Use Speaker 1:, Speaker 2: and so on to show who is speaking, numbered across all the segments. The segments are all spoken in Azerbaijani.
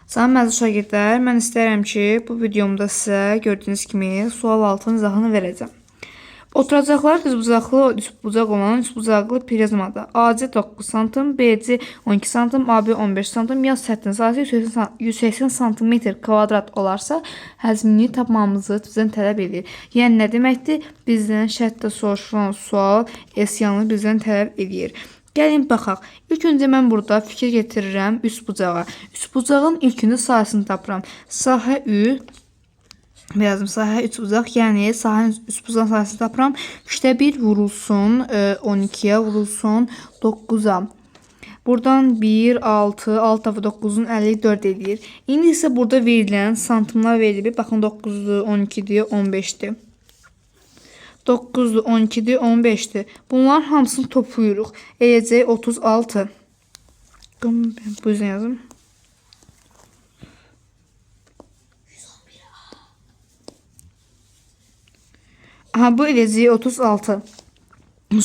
Speaker 1: Salam əziz şagirdlər, mən istəyirəm ki, bu videomda sizə gördüyünüz kimi sual altının izahını verəcəm. Oturacaqlar düzbucaq olan düzbucaqlı prizmada AC 9 sm, BC 12 sm, AB 15 sm, yaz səthinin sahəsi 180 sm kvadrat olarsa, həzmini tapmamızı bizdən tələb edir. Yəni nə deməkdir? Bizdən şərtdə soruşulan sual S-yanı bizdən tələb edir. Gəlin baxaq. İlk öncə mən burada fikir getirirəm üçbucağa. Üçbucağın ilkini sahəsini tapıram. Sahə 3 yazım, sahə üçbucaq, yəni sahənin üçbucağın sahəsini tapıram. 3-də 1 vurulsun 12-yə, vurulsun 9-a. Buradan 1, 6, 6 dəfə 9-un 54 edir. İndi isə burada verilən santimlər verilir. Baxın 9-dur, 12-dir, 15-dir. 9'dur, 12'dir, 15'dir. Bunların hamısını toplayırıq. Eləcək 36. Bu yüzden yazım. Aha, bu eləcək 36.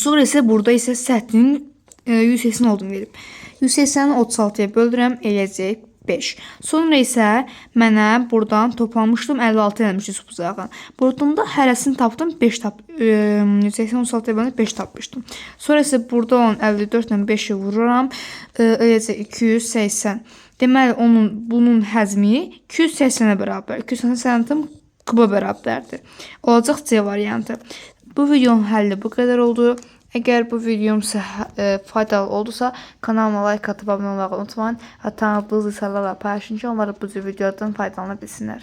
Speaker 1: Sonra isə burada isə səthinin 180 olduğunu verib. 180'i 36'ya böldürəm, eləcək 5. Sonra isə mənə buradan toplamışdım 56 eləmişdi bucağın. Buradan da hərəsini tapdım 5 186'ya bölündü 5 tapmışdım. Sonra isə burada olan 54 ilə 5'i vururam. Eləcə 280. Deməli bunun həzmi 280'ə bərabər. 280 cm kuba bərabərdir. Olacaq C variantı. Bu videonun həlli bu qədər oldu. Əgər bu videom sizə faydalı oldusa, kanalıma like atıb abunə olmağı unutmayın. Tanıdığınız insanlarla paylaşın ki, onları bu videodan faydalana bilsinlər.